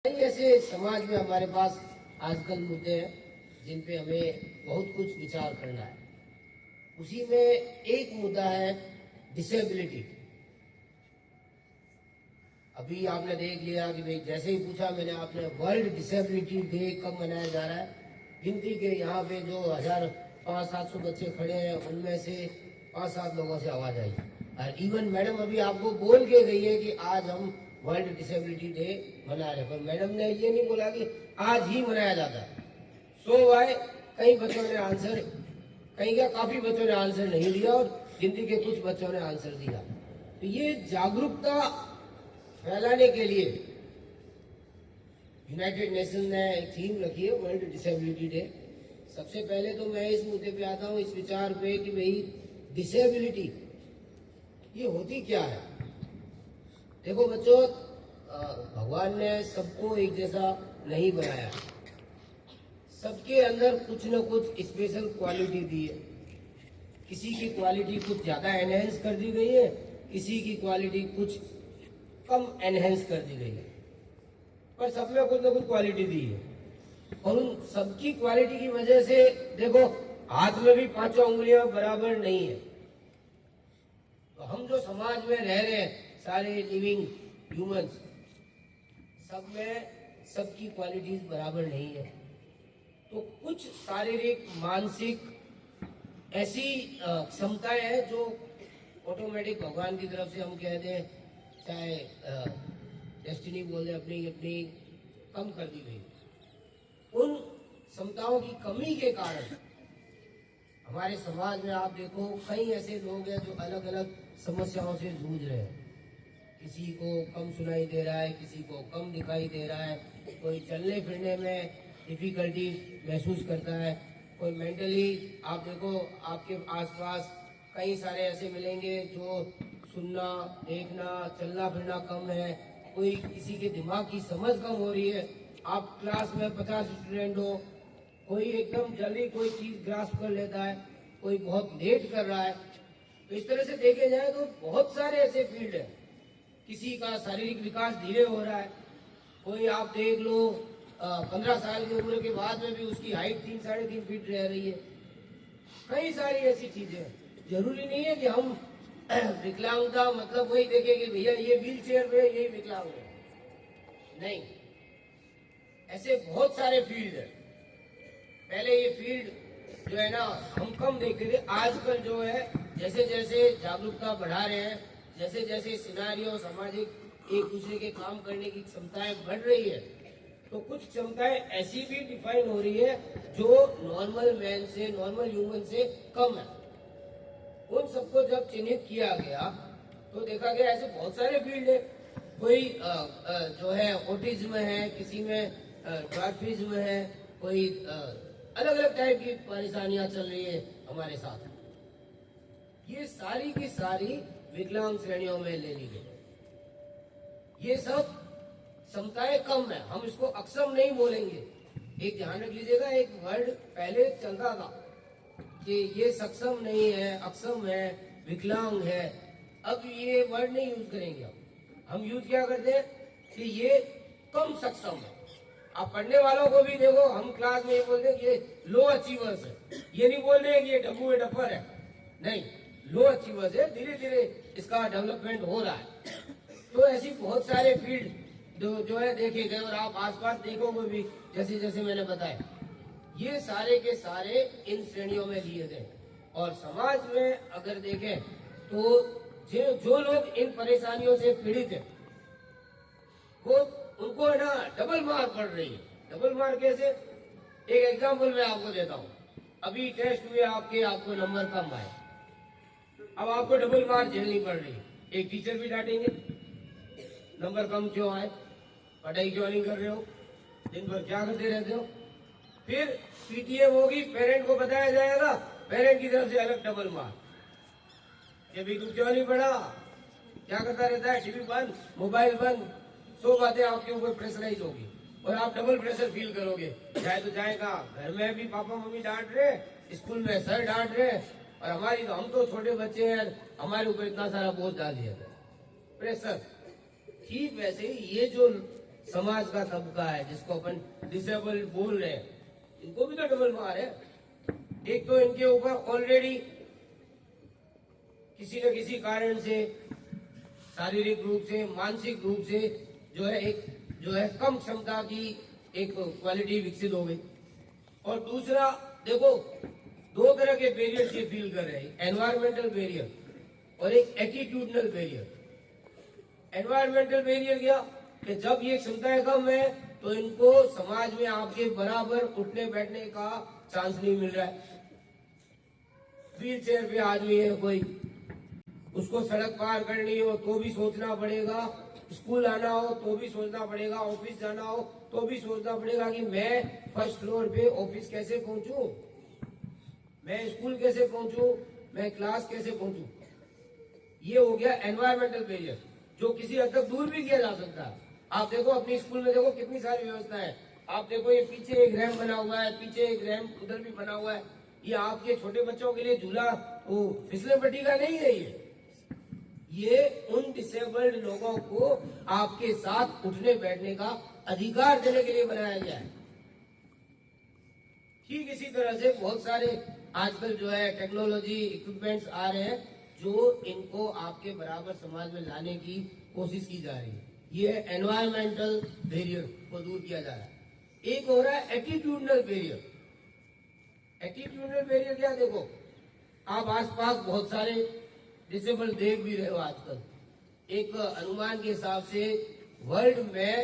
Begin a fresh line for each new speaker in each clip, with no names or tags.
ऐसे समाज में हमारे पास आजकल मुद्दे हैं जिन पे हमें बहुत कुछ विचार करना है। उसी में एक मुद्दा है डिसेबिलिटी। अभी आपने देख लिया कि भाई जैसे ही पूछा मैंने आपने वर्ल्ड डिसेबिलिटी डे कब मनाया जा रहा है। गिनती के यहाँ पे जो 500-700 बच्चे खड़े हैं उनमें से 5-7 लोगों से आवाज आई और इवन मैडम अभी आपको बोल के गई है कि आज हम वर्ल्ड डिसेबिलिटी डे मना रहे हैं, पर मैडम ने ये नहीं बोला कि आज ही मनाया जाता है। सो वाई कई बच्चों ने आंसर, कई क्या काफी बच्चों ने आंसर नहीं दिया और गिनती के कुछ बच्चों ने आंसर दिया। तो ये जागरूकता फैलाने के लिए यूनाइटेड नेशन ने एक थीम रखी है वर्ल्ड डिसेबिलिटी डे। सबसे पहले तो मैं इस मुद्दे पे आता हूँ, इस विचार पे कि भाई डिसेबिलिटी ये होती क्या है। देखो बच्चों, भगवान ने सबको एक जैसा नहीं बनाया, सबके अंदर कुछ न कुछ स्पेशल क्वालिटी दी है। किसी की क्वालिटी कुछ ज्यादा एनहेंस कर दी गई है, किसी की क्वालिटी कुछ कम एनहेंस कर दी गई है, पर सब में कुछ न कुछ क्वालिटी दी है। और उन सबकी क्वालिटी की वजह से देखो हाथ में भी 5 उंगलियां बराबर नहीं है। तो हम जो समाज में रह रहे हैं सारे लिविंग ह्यूमंस, सब में सबकी क्वालिटीज बराबर नहीं है। तो कुछ शारीरिक मानसिक ऐसी क्षमताएं हैं जो ऑटोमेटिक भगवान की तरफ से हम कह दें, चाहे डेस्टिनी बोल दें, अपनी अपनी कम कर दी गई। उन क्षमताओं की कमी के कारण हमारे समाज में आप देखो कई ऐसे लोग हैं जो अलग अलग समस्याओं से जूझ रहे हैं। किसी को कम सुनाई दे रहा है, किसी को कम दिखाई दे रहा है, कोई चलने फिरने में डिफिकल्टी महसूस करता है, कोई मेंटली आप देखो आपके आसपास कई सारे ऐसे मिलेंगे जो सुनना देखना चलना फिरना कम है, कोई किसी के दिमाग की समझ कम हो रही है। आप क्लास में 50 स्टूडेंट हो, कोई एकदम जल्दी कोई चीज ग्रास्प कर लेता है, कोई बहुत लेट कर रहा है। तो इस तरह से देखे जाए तो बहुत सारे ऐसे फील्ड है। किसी का शारीरिक विकास धीरे हो रहा है, कोई आप देख लो 15 साल की उम्र के बाद में भी उसकी हाइट 3-3.5 फीट रह रही है। कई सारी ऐसी चीजें, जरूरी नहीं है कि हम विकलांगता मतलब वही देखें कि भैया ये व्हील चेयर पे यही विकलांग है, नहीं। ऐसे बहुत सारे फील्ड है। पहले ये फील्ड जो है ना हम कम देखते थे, आजकल जो है जैसे जैसे जागरूकता बढ़ा रहे हैं, जैसे जैसे सिनारियो सामाजिक एक दूसरे के काम करने की क्षमताएं बढ़ रही है, तो कुछ क्षमताएं ऐसी भी डिफाइन हो रही है जो नॉर्मल मैन से, नॉर्मल ह्यूमन से कम है। उन सबको जब चिन्हित किया गया तो देखा गया ऐसे बहुत सारे फील्ड है। कोई जो है ऑटिज्म है, किसी में ड्वार्फिज्म है, कोई अलग अलग टाइप की परेशानियां चल रही है हमारे साथ। ये सारी की सारी विकलांग श्रेणियों में ले ली गई। ये सब क्षमताएं कम है, हम इसको अक्षम नहीं बोलेंगे। एक ध्यान रख लीजिएगा, एक वर्ड पहले चलता था कि ये सक्षम नहीं है, अक्षम है, विकलांग है। अब ये वर्ड नहीं यूज करेंगे। हम यूज क्या करते हैं कि ये कम सक्षम है। आप पढ़ने वालों को भी देखो, हम क्लास में ये बोलते हैं कि ये लो अचीवर्स है, ये नहीं बोल रहे हैं कि ये डब्बू है डफर है, नहीं, लो अचीवर्स है। धीरे धीरे इसका डेवलपमेंट हो रहा है। तो ऐसी बहुत सारे फील्ड जो है देखे गए और आप आसपास देखोगे भी, जैसे जैसे मैंने बताया, ये सारे के सारे इन श्रेणियों में लिए गए। और समाज में अगर देखें तो जो लोग इन परेशानियों से पीड़ित है वो उनको ना डबल मार पड़ रही है। डबल मार कैसे? एक एग्जाम्पल मैं आपको देता हूँ। अभी टेस्ट हुए आपके, आपको नंबर कम आए, अब आपको डबल मार झेलनी पड़ रही है। एक टीचर भी डांटेंगे, नंबर कम क्यों आए, पढ़ाई क्यों नहीं कर रहे हो, दिन भर क्या करते रहते हो। फिर पीटीएम होगी, पेरेंट को बताया जाएगा, पेरेंट की तरफ से अलग डबल मार कि भाई तू क्यों नहीं पढ़ा, क्या करता रहता है, टीवी बंद, मोबाइल बंद। सो बातें आपके ऊपर प्रेशराइज होगी और आप डबल प्रेशर फील करोगे। जाए तो जाएगा, घर में भी पापा मम्मी डांट रहे, स्कूल में सर डांट रहे, और हमारी तो, हम तो छोटे बच्चे हैं, हमारे ऊपर इतना सारा बोझ डाल दिया प्रेशर। ठीक वैसे ही ये जो समाज का तबका है जिसको अपन डिसेबल बोल रहे हैं, इनको भी तो डबल मार है। एक तो इनके ऊपर ऑलरेडी किसी न किसी कारण से शारीरिक रूप से, मानसिक रूप से जो है कम क्षमता की एक क्वालिटी विकसित हो गई। और दूसरा देखो, दो तरह के बैरियर ये फील कर रहे हैं, एनवायरमेंटल बैरियर और एक एटीट्यूडनल बैरियर। एनवायरमेंटल बैरियर क्या कि जब ये क्षमताएं कम है तो इनको समाज में आपके बराबर उठने बैठने का चांस नहीं मिल रहा है। व्हील चेयर पे आदमी है कोई, उसको सड़क पार करनी हो तो भी सोचना पड़ेगा, स्कूल आना हो तो भी सोचना पड़ेगा, ऑफिस जाना हो तो भी सोचना पड़ेगा कि मैं फर्स्ट फ्लोर पे ऑफिस कैसे पहुंचूं, मैं स्कूल कैसे पहुंचूं, मैं क्लास कैसे पहुंचूं। ये हो गया एनवायरमेंटल बैरियर, जो किसी हद तक दूर भी किया जा सकता है। आप देखो अपनी स्कूल में देखो कितनी सारी व्यवस्था है। आप देखो ये पीछे एक रैम्प बना हुआ है, पीछे एक रैम्प उधर भी बना हुआ है। ये आपके छोटे बच्चों के लिए झूला वो फिसलन पट्टी का नहीं है, ये उन डिसेबल्ड लोगों को आपके साथ उठने बैठने का अधिकार देने के लिए बनाया गया है। ठीक इसी तरह से बहुत सारे आजकल जो है टेक्नोलॉजी इक्विपमेंट्स आ रहे हैं जो इनको आपके बराबर समाज में लाने की कोशिश की जा रही है। ये एनवायरमेंटल बैरियर को दूर किया जा रहा है। एक हो रहा है एटीट्यूडनल बैरियर। एटीट्यूडनल बैरियर क्या, देखो आप आसपास बहुत सारे डिसेबल देख भी रहे हो आजकल। एक अनुमान के हिसाब से वर्ल्ड में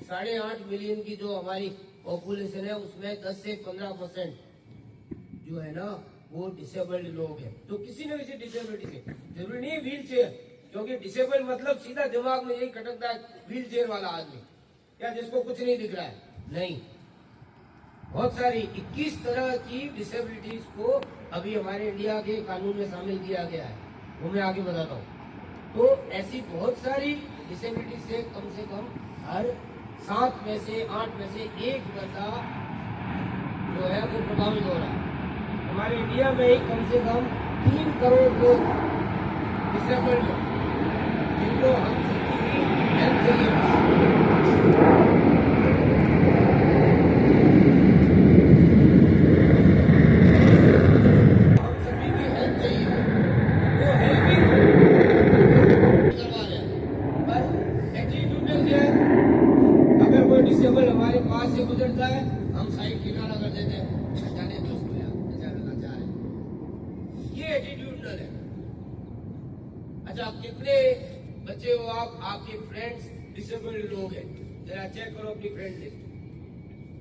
8.5 मिलियन की जो हमारी पॉपुलेशन है उसमें 10 से 15% जो है ना वो डिसेबल्ड लोग हैं। तो किसी न किसी डिसेबिलिटी से, जरूरी नहीं व्हील चेयर, क्योंकि डिसेबल मतलब सीधा दिमाग में यही खटकता है व्हील चेयर वाला आदमी या जिसको कुछ नहीं दिख रहा है, नहीं। बहुत सारी 21 तरह की डिसेबिलिटीज को अभी हमारे इंडिया के कानून में शामिल किया गया है, वो मैं आगे बताता हूँ। तो ऐसी बहुत सारी डिसेबिलिटी से कम हर 7 में से 8 में से 1 बंदा जो है वो प्रभावित हो रहा है। हमारे इंडिया में ही कम से कम 3 करोड़ लोग डिसेबल्ड हैं जिनको हम सभी की हेल्प चाहिए। डिसेबल हमारे पास से गुजरता है, हम साइड किनारा कर देते हैं, जाने दो उसको यार, अच्छा लगा जा रहे हैं। ये एटीट्यूडनल है। अच्छा, कितने बच्चे हो आप, आपके फ्रेंड्स डिसेबल्ड लोग हैं, जरा चेक करो अपनी फ्रेंड लिस्ट।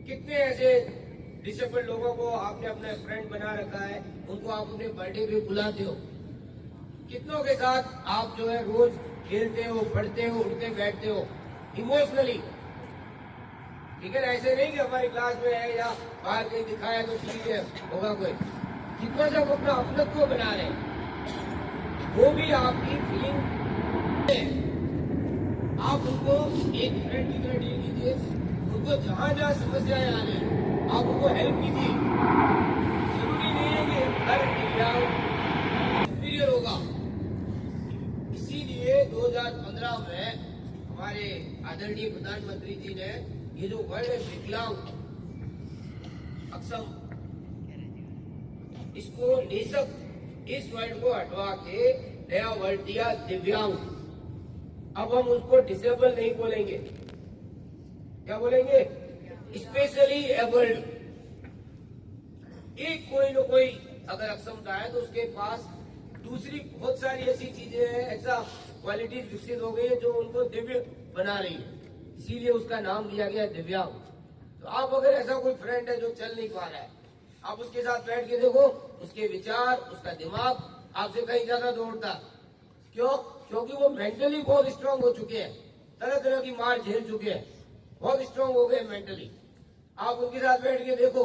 कितने ऐसे डिसेबल्ड लोगों को आपने अपना फ्रेंड बना रखा है, उनको आप अपने बर्थडे पे बुलाते हो। कितनों के साथ आप जो है रोज खेलते हो, पढ़ते हो, उठते बैठते हो इमोशनली। ठीक है, ऐसे नहीं कि हमारी क्लास में है या बाहर कहीं दिखाया तो ठीक है होगा कोई। जितना जब अपना अपनत्व बना रहे वो भी आपकी फीलिंग है। आप उनको एक फ्रेंड की तरह डील कीजिए, उनको जहां जहां समस्याएं आ रही हैं आप उनको हेल्प कीजिए। जरूरी नहीं है कि हर एग्जाम सुपीरियर होगा। इसीलिए 2015 में हमारे आदरणीय प्रधानमंत्री जी ने ये जो वर्ड है विकलांग अक्षम, इसको निःशक्त, इस वर्ड को हटवा के नया वर्ड दिया दिव्यांग। अब हम उसको डिसेबल नहीं बोलेंगे, क्या बोलेंगे, स्पेशली एबल्ड। एक कोई न कोई अगर अक्षमता है तो उसके पास दूसरी बहुत सारी ऐसी चीजें हैं, ऐसा क्वालिटीज विकसित हो गई है जो उनको दिव्य बना रही है, इसीलिए उसका नाम दिया गया दिव्यांग। तो आप अगर ऐसा कोई फ्रेंड है जो चल नहीं पा रहा है, आप उसके साथ बैठ के देखो, उसके विचार, उसका दिमाग आपसे कहीं ज्यादा दौड़ता। क्यों? क्योंकि वो मेंटली बहुत स्ट्रांग हो चुके हैं, तरह तरह की मार झेल चुके हैं, बहुत स्ट्रांग हो गए मेंटली। आप उनके साथ बैठ के देखो,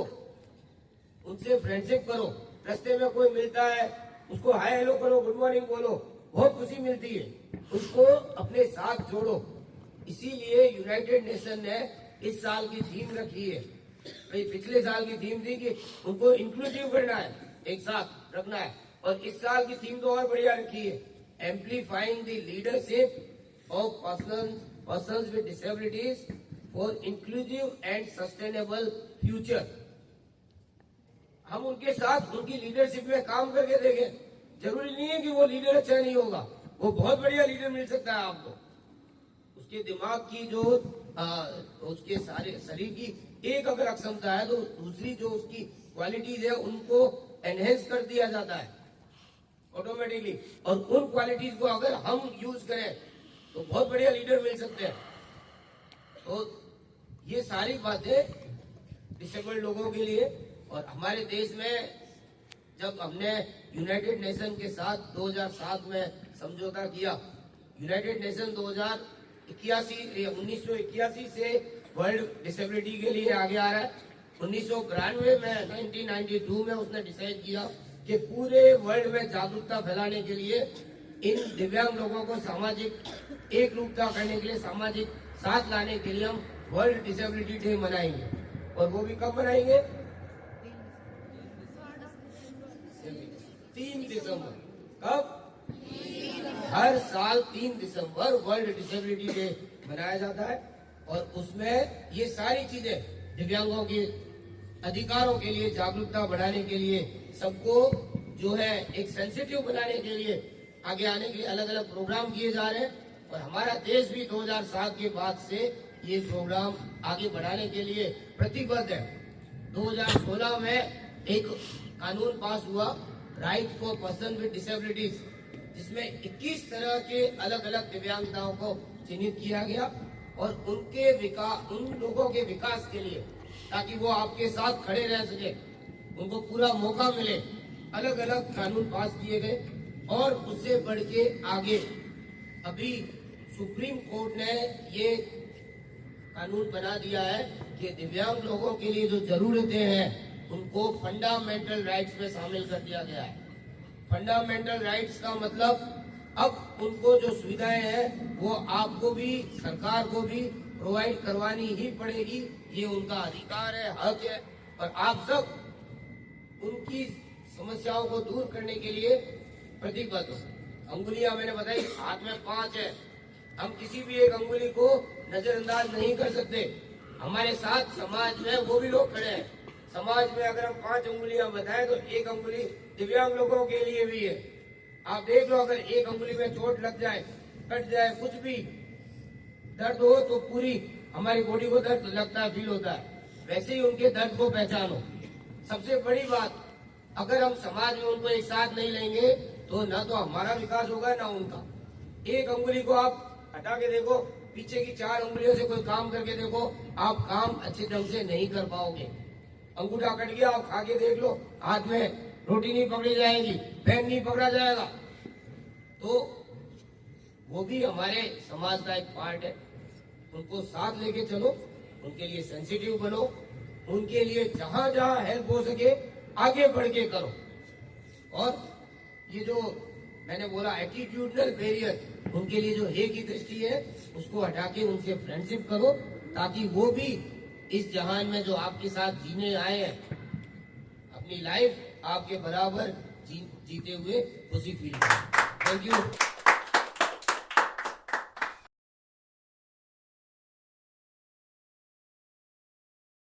उनसे फ्रेंडशिप करो, रास्ते में कोई मिलता है उसको हाय हेलो करो, गुड मॉर्निंग बोलो, बहुत खुशी मिलती है, उसको अपने साथ जोड़ो। इसीलिए यूनाइटेड नेशन ने इस साल की थीम रखी है, पिछले साल की थीम थी कि उनको इंक्लूसिव करना है, एक साथ रखना है, और इस साल की थीम तो और बढ़िया रखी है, एम्प्लीफाइंग the leadership of persons with disabilities for inclusive and sustainable future. हम उनके साथ उनकी लीडरशिप में काम करके देखें। जरूरी नहीं है कि वो लीडर अच्छा नहीं होगा, वो बहुत बढ़िया लीडर मिल सकता है आपको। उसके दिमाग की जो उसके सारे शरीर की एक अगर अक्षमता है तो दूसरी जो उसकी क्वालिटीज है उनको एनहेंस कर दिया जाता है ऑटोमेटिकली, और उन क्वालिटीज को अगर हम यूज करें तो बहुत बढ़िया लीडर मिल सकते हैं। तो ये सारी बातें डिसेबल्ड लोगों के लिए। और हमारे देश में जब हमने यूनाइटेड नेशन के साथ 2007 में समझौता किया, यूनाइटेड नेशन 1981 से वर्ल्ड डिसेबिलिटी के लिए आगे आ रहा है। 1992 में 1992 में उसने डिसाइड किया कि पूरे वर्ल्ड में जागरूकता फैलाने के लिए इन दिव्यांग लोगों को सामाजिक एक रूपता करने के लिए, सामाजिक साथ लाने के लिए हम वर्ल्ड डिसेबिलिटी डे मनाएंगे। और वो भी कब मनाएंगे? 3 दिसंबर। कब? हर साल 3 दिसंबर वर्ल्ड डिसेबिलिटी डे मनाया जाता है। और उसमें ये सारी चीजें दिव्यांगों के अधिकारों के लिए, जागरूकता बढ़ाने के लिए, सबको जो है एक सेंसिटिव बनाने के लिए, आगे आने के लिए अलग अलग प्रोग्राम किए जा रहे हैं। और हमारा देश भी 2007 के बाद से ये प्रोग्राम आगे बढ़ाने के लिए प्रतिबद्ध है। 2016 में एक कानून पास हुआ, right for person with disabilities, जिसमें 21 तरह के अलग अलग दिव्यांगताओं को चिन्हित किया गया और उनके विकास, उन लोगों के विकास के लिए, ताकि वो आपके साथ खड़े रह सके, उनको पूरा मौका मिले, अलग अलग कानून पास किए गए। और उससे बढ़ के आगे अभी सुप्रीम कोर्ट ने ये कानून बना दिया है कि दिव्यांग लोगों के लिए जो जरूरतें हैं उनको फंडामेंटल राइट्स में शामिल कर दिया गया है। फंडामेंटल राइट्स का मतलब अब उनको जो सुविधाएं हैं वो आपको भी, सरकार को भी प्रोवाइड करवानी ही पड़ेगी। ये उनका अधिकार है, हक है। और आप सब उनकी समस्याओं को दूर करने के लिए प्रतिबद्ध हो। अंगुलियां मैंने बताई, हाथ में 5 है, हम किसी भी एक अंगुली को नजरअंदाज नहीं कर सकते। हमारे साथ समाज में वो भी लोग खड़े हैं। समाज में अगर हम 5 अंगुलियां बताएं तो एक अंगुली दिव्यांग लोगों के लिए भी है। आप देख लो, अगर एक अंगुली में चोट लग जाए, कट जाए, कुछ भी दर्द हो तो पूरी हमारी बॉडी को दर्द लगता है, फील होता है। वैसे ही उनके दर्द को पहचानो। सबसे बड़ी बात, अगर हम समाज में उनको एक साथ नहीं लेंगे तो ना तो हमारा विकास होगा ना उनका। एक अंगुली को आप हटा के देखो, पीछे की 4 अंगुलियों से कोई काम करके देखो, आप काम अच्छे ढंग से नहीं कर पाओगे। अंगूठा कट गया, आप खा के देख लो, हाथ में रोटी नहीं पकड़ी जाएगी, पेन नहीं पकड़ा जाएगा। तो वो भी हमारे समाज का एक पार्ट है। उनको साथ लेके चलो, उनके लिए सेंसिटिव बनो, उनके लिए जहां जहां हेल्प हो सके आगे बढ़ के करो। और ये जो मैंने बोला एटीट्यूडनल बैरियर, उनके लिए जो हे की दृष्टि है उसको हटा के उनसे फ्रेंडशिप करो, ताकि वो भी इस जहान में जो आपके साथ जीने आए हैं, अपनी लाइफ आपके बराबर जीते हुए खुशी फील करें। Thank you.